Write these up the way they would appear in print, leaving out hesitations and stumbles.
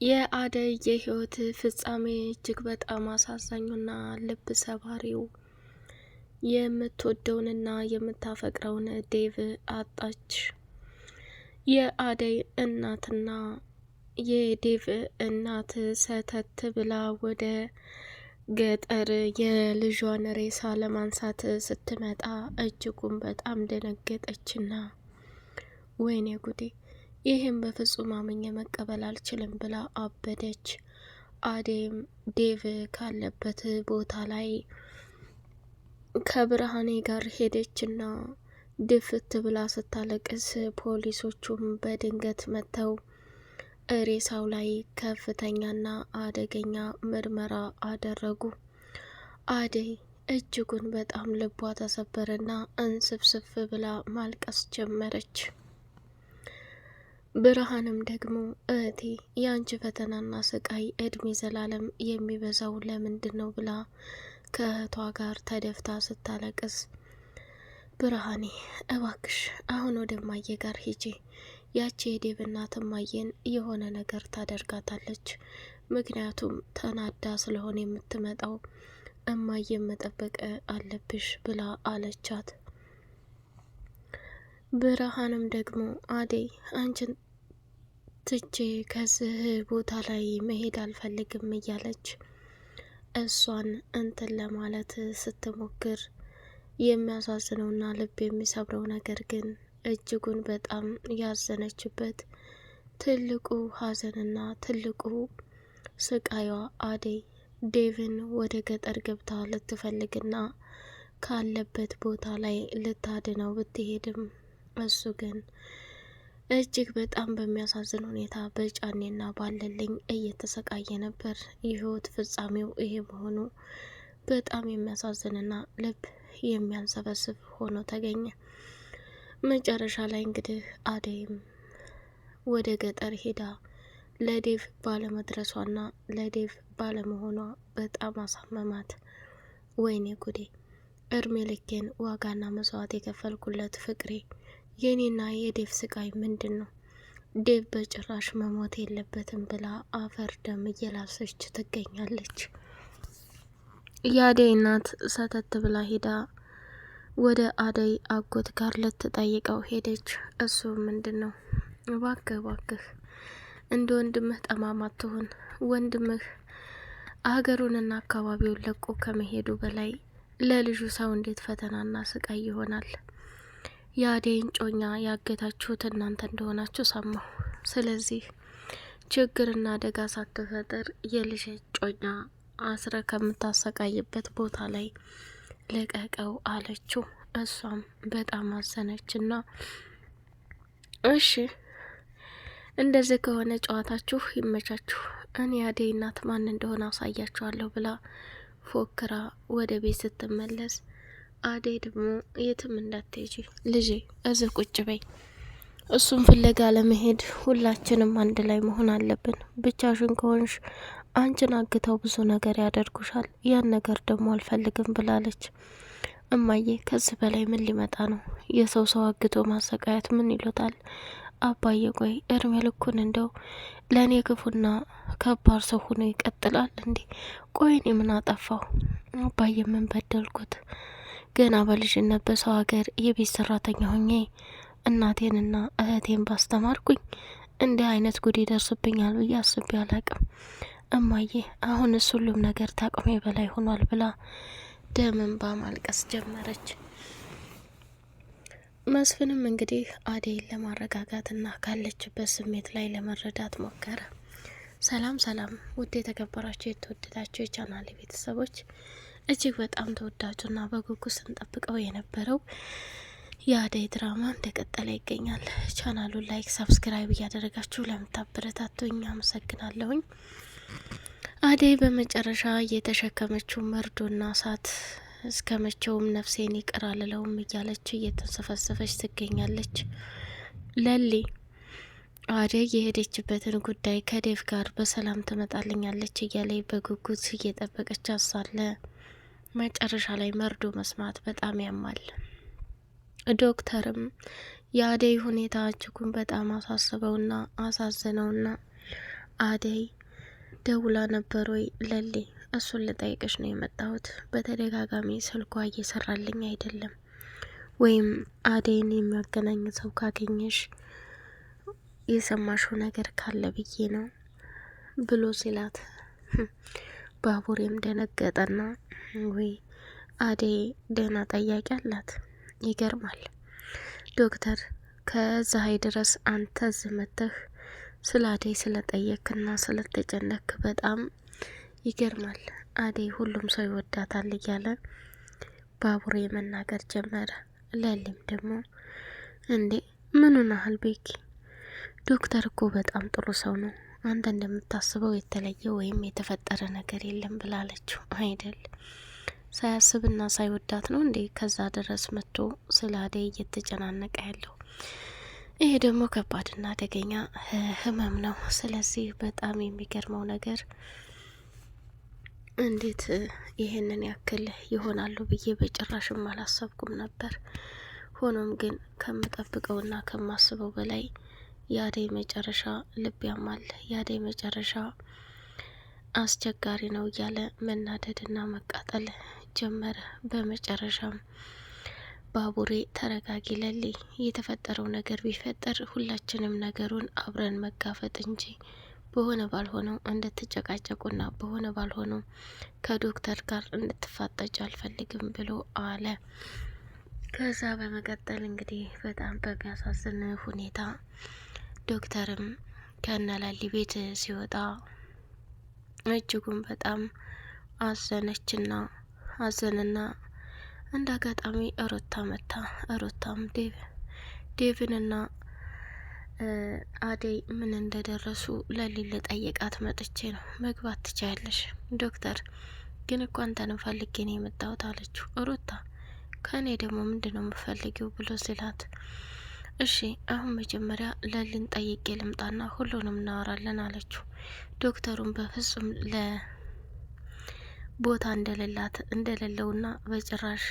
የአደይ የህይወት ፍጻሜ እጅግ በጣም አሳዛኙና ልብ ሰባሪው የምትወደውንና የምታፈቅረውን ዴቭ አጣች። የአደይ እናትና የዴቭ እናት ሰተት ብላ ወደ ገጠር የልጇን ሬሳ ለማንሳት ስትመጣ እጅጉን በጣም ደነገጠችና ወይኔ ጉዴ ይህም በፍጹም አምኜ መቀበል አልችልም ብላ አበደች። አደይም ዴቭ ካለበት ቦታ ላይ ከብርሃኔ ጋር ሄደችና ድፍት ብላ ስታለቅስ ፖሊሶቹም በድንገት መጥተው ሬሳው ላይ ከፍተኛና አደገኛ ምርመራ አደረጉ። አደይ እጅጉን በጣም ልቧ ተሰበረና እንስፍስፍ ብላ ማልቀስ ጀመረች። ብርሃንም ደግሞ እህቴ የአንቺ ፈተናና ስቃይ እድሜ ዘላለም የሚበዛው ለምንድን ነው ብላ ከእህቷ ጋር ተደፍታ ስታለቅስ፣ ብርሃኔ እባክሽ አሁን ወደ እማዬ ጋር ሂጂ፣ ያቺ የዴቭ እናት እማዬን የሆነ ነገር ታደርጋታለች፣ ምክንያቱም ተናዳ ስለሆነ የምትመጣው እማዬን መጠበቅ አለብሽ ብላ አለቻት። ብርሃንም ደግሞ አደይ አንቺን ትቼ ከዚህ ቦታ ላይ መሄድ አልፈልግም እያለች እሷን እንትን ለማለት ስትሞክር የሚያሳዝነውና ልብ የሚሰብረው ነገር ግን እጅጉን በጣም ያዘነችበት ትልቁ ሀዘንና ትልቁ ስቃይዋ አደይ ዴቭን ወደ ገጠር ገብታ ልትፈልግና ካለበት ቦታ ላይ ልታድነው ብትሄድም እሱ ግን እጅግ በጣም በሚያሳዝን ሁኔታ በጫኔና ባለልኝ እየተሰቃየ ነበር። የህይወት ፍጻሜው ይሄ መሆኑ በጣም የሚያሳዝንና ልብ የሚያንሰበስብ ሆኖ ተገኘ። መጨረሻ ላይ እንግዲህ አደይም ወደ ገጠር ሄዳ ለዴቭ ባለመድረሷና ለዴቭ ባለመሆኗ በጣም አሳመማት። ወይኔ ጉዴ እድሜ ልኬን ዋጋና መስዋዕት የከፈልኩለት ፍቅሬ የኔና የዴቭ ስቃይ ምንድን ነው? ዴቭ በጭራሽ መሞት የለበትም ብላ አፈር ደም እየላሰች ትገኛለች። የአደይ እናት ሰተት ብላ ሄዳ ወደ አደይ አጎት ጋር ልትጠይቀው ሄደች። እሱ ምንድን ነው እባክህ እንደ ወንድምህ ጠማማ ትሆን፣ ወንድምህ አገሩንና አካባቢውን ለቆ ከመሄዱ በላይ ለልጁ ሰው እንዴት ፈተናና ስቃይ ይሆናል? የአደይን ጮኛ ያገታችሁት እናንተ እንደሆናችሁ ሰማሁ። ስለዚህ ችግርና አደጋ ሳትፈጥር የልጅ ጮኛ አስረ ከምታሰቃይበት ቦታ ላይ ልቀቀው አለችው። እሷም በጣም አዘነችና እሺ እንደዚህ ከሆነ ጨዋታችሁ ይመቻችሁ፣ እኔ የአደይ እናት ማን እንደሆነ አሳያችኋለሁ ብላ ፎክራ ወደ ቤት ስትመለስ አደይ ደግሞ የትም እንዳትሄጂ ልጄ እዚህ ቁጭ በይ፣ እሱን ፍለጋ ለመሄድ ሁላችንም አንድ ላይ መሆን አለብን። ብቻሽን ከሆንሽ አንቺን አግተው ብዙ ነገር ያደርጉሻል፣ ያን ነገር ደግሞ አልፈልግም ብላለች። እማዬ ከዚህ በላይ ምን ሊመጣ ነው? የሰው አግቶ ማሰቃየት ምን ይሉታል? አባዬ ቆይ እድሜ ልኩን እንደው ለእኔ ክፉና ከባድ ሰው ሆኖ ይቀጥላል እንዴ? ቆይ እኔ ምን አጠፋው? አባዬ ምን በደልኩት? ገና በልጅነት በሰው ሀገር የቤት ሰራተኛ ሆኜ እናቴንና እህቴን ባስተማርኩኝ እንዲህ አይነት ጉድ ይደርስብኛል ብዬ አስቤ አላቅም። እማዬ አሁንስ ሁሉም ነገር ታቅሜ በላይ ሆኗል ብላ ደም እንባ ማልቀስ ጀመረች። መስፍንም እንግዲህ አደይን ለማረጋጋትና ካለችበት ስሜት ላይ ለመረዳት ሞከረ። ሰላም ውድ የተከበራችሁ የተወደዳችሁ የቻናሌ ቤተሰቦች እጅግ በጣም ተወዳጁና በጉጉት ስንጠብቀው የነበረው የአደይ ድራማ እንደቀጠለ ይገኛል። ቻናሉን ላይክ፣ ሰብስክራይብ እያደረጋችሁ ለምታበረታቱኝ አመሰግናለሁኝ። አደይ በመጨረሻ የተሸከመችው መርዶና እሳት እስከ መቼውም ነፍሴን ይቅር አልለውም እያለች እየተንሰፈሰፈች ትገኛለች። ለሊ አደይ የሄደችበትን ጉዳይ ከዴቭ ጋር በሰላም ትመጣልኛለች እያለ በጉጉት እየጠበቀች ሳለ መጨረሻ ላይ መርዶ መስማት በጣም ያማል። ዶክተርም የአደይ ሁኔታ እጅጉን በጣም አሳስበውና አሳዘነውና አደይ ደውላ ነበር ወይ ለሊ? እሱን ልጠይቅሽ ነው የመጣሁት። በተደጋጋሚ ስልኳ እየሰራልኝ አይደለም፣ ወይም አደይን የሚያገናኝ ሰው ካገኘሽ የሰማሽው ነገር ካለ ብዬ ነው ብሎ ሲላት ባቡሬም ደነገጠና ወይ አደይ ደህና ጠያቂ አላት። ይገርማል። ዶክተር ከዛሀይ ድረስ አንተ ዝመተህ ስለ አደይ ስለጠየክና ስለተጨነክ በጣም ይገርማል። አደይ ሁሉም ሰው ይወዳታል እያለ ባቡሬ መናገር ጀመረ። ለሊም ደግሞ እንዴ ምኑን ያህል ቤኪ፣ ዶክተር እኮ በጣም ጥሩ ሰው ነው፣ አንተ እንደምታስበው የተለየ ወይም የተፈጠረ ነገር የለም ብላለችው። አይደል ሳያስብና ሳይወዳት ነው እንዴ ከዛ ድረስ መጥቶ ስለ አደይ እየተጨናነቀ ያለው? ይሄ ደግሞ ከባድና አደገኛ ህመም ነው። ስለዚህ በጣም የሚገርመው ነገር እንዴት ይሄንን ያክል ይሆናሉ ብዬ በጭራሽም አላሰብኩም ነበር። ሆኖም ግን ከምጠብቀውና ከማስበው በላይ የአደይ መጨረሻ ልብ ያማል። የአደይ መጨረሻ አስቸጋሪ ነው እያለ መናደድና መቃጠል ጀመረ። በመጨረሻም ባቡሬ ተረጋጊ ለሊ፣ የተፈጠረው ነገር ቢፈጠር ሁላችንም ነገሩን አብረን መጋፈጥ እንጂ በሆነ ባልሆነው እንድትጨቃጨቁና በሆነ ባልሆነው ከዶክተር ጋር እንድትፋጠጭ አልፈልግም ብሎ አለ። ከዛ በመቀጠል እንግዲህ በጣም በሚያሳዝን ሁኔታ ዶክተርም ከነላሊ ቤት ሲወጣ እጅጉን በጣም አዘንና እንደ አጋጣሚ ሩታ መታ። ሩታም ዴቭንና አደይ ምን እንደደረሱ ለሊል ጠየቃት። መጥቼ ነው መግባት ትችያለሽ ዶክተር፣ ግን እኮ አንተንም ፈልጌ ነው የመጣሁት አለችው። ሩታ ከእኔ ደግሞ ምንድን ነው የምፈልጊው ብሎ ሲላት፣ እሺ አሁን መጀመሪያ ለሊን ጠይቄ ልምጣና ሁሉንም እናወራለን አለችው። ዶክተሩን በፍጹም ቦታ እንደሌለውና በጭራሽ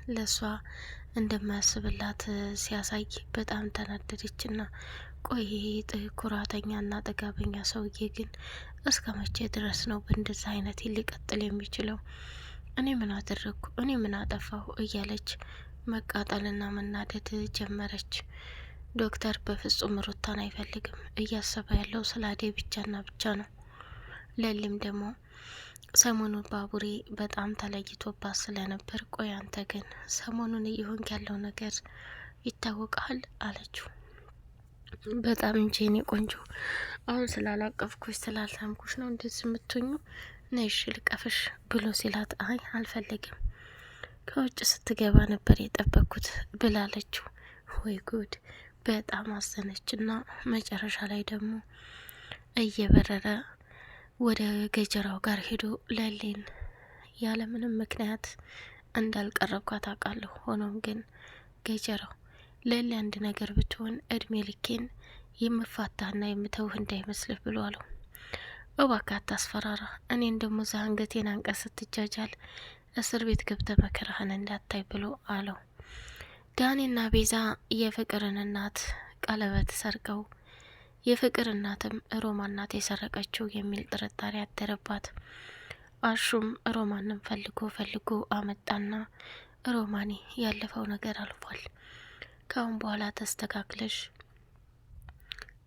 ለሷ እንደማያስብላት ሲያሳይ በጣም ተናደደችና፣ ቆይ ኩራተኛና ጥጋበኛ ሰውዬ ግን እስከ መቼ ድረስ ነው በእንደዚህ አይነት ሊቀጥል የሚችለው? እኔ ምን አደረግኩ? እኔ ምን አጠፋሁ? እያለች መቃጠልና መናደድ ጀመረች። ዶክተር በፍጹም ሩታን አይፈልግም። እያሰበ ያለው ስለ አደይ ብቻና ብቻ ነው። ለሊም ደግሞ ሰሞኑን ባቡሬ በጣም ተለይቶባት ስለነበር፣ ቆይ አንተ ግን ሰሞኑን እየሆንክ ያለው ነገር ይታወቃል አለችው። በጣም እንጂ እኔ ቆንጆ፣ አሁን ስላላቀፍኩሽ ስላልሳምኩሽ ነው እንደዚህ የምትኙ፣ ነይሽ ልቀፍሽ ብሎ ሲላት፣ አይ አልፈልግም፣ ከውጭ ስትገባ ነበር የጠበቅኩት ብላለችው። ወይ ጉድ! በጣም አዘነችና መጨረሻ ላይ ደግሞ እየበረረ ወደ ገጀራው ጋር ሄዶ ለሊን ያለምንም ምክንያት እንዳልቀረብኳት አውቃለሁ። ሆኖም ግን ገጀራው ለሊ አንድ ነገር ብትሆን እድሜ ልኬን የምፋታና የምተውህ እንዳይመስልህ ብሎ አለው። እባክህ አታስፈራራ፣ እኔን ደግሞ እዛ አንገቴን አንቀስ ስትጃጃል እስር ቤት ገብተ መከራህን እንዳታይ ብሎ አለው። ዳኒና ቤዛ የፍቅርን እናት ቀለበት ሰርቀው የፍቅር እናትም ሮማን ናት የሰረቀችው የሚል ጥርጣሬ አደረባት። አሹም ሮማንን ፈልጎ አመጣና ሮማኔ ያለፈው ነገር አልፏል፣ ካሁን በኋላ ተስተካክለሽ፣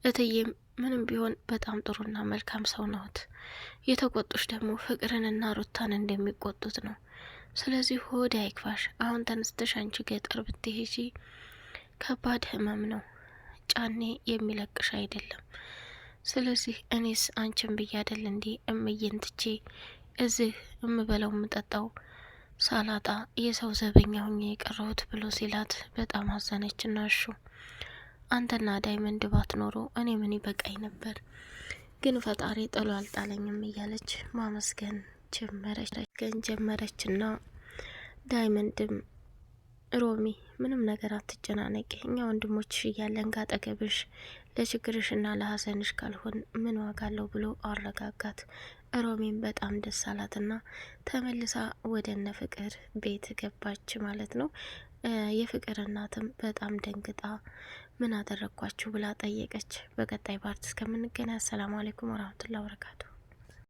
እትዬም ምንም ቢሆን በጣም ጥሩና መልካም ሰው ነዎት፣ የተቆጡሽ ደግሞ ፍቅርንና ሩታን እንደሚቆጡት ነው። ስለዚህ ሆድ አይክፋሽ፣ አሁን ተነስተሽ አንቺ ገጠር ብትሄጂ ከባድ ህመም ነው፣ ጫኔ የሚለቅሽ አይደለም። ስለዚህ እኔስ አንቺን ብዬ አይደል እንዴ እምዬን ትቼ እዚህ እምበላው እምጠጣው ሳላጣ የሰው ዘበኛ ሁኜ የቀረሁት ብሎ ሲላት በጣም አዘነችና፣ እሹ አንተና ዳይመንድ ባትኖሩ እኔ ምን ይበቃኝ ነበር፣ ግን ፈጣሪ ጥሎ አልጣለኝም እያለች ማመስገን ጀመረችና ዳይመንድም ሮሚ ምንም ነገር አትጨናነቂ፣ እኛ ወንድሞችሽ እያለን ካጠገብሽ ለችግርሽና ለሀዘንሽ ካልሆን ምን ዋጋ አለው ብሎ አረጋጋት። ሮሚም በጣም ደስ አላትና ተመልሳ ወደ እነ ፍቅር ቤት ገባች ማለት ነው። የፍቅር እናትም በጣም ደንግጣ ምን አደረግኳችሁ ብላ ጠየቀች። በቀጣይ ፓርት እስከምንገናኝ አሰላሙ አለይኩም ወራህመቱላሂ ወበረካቱ።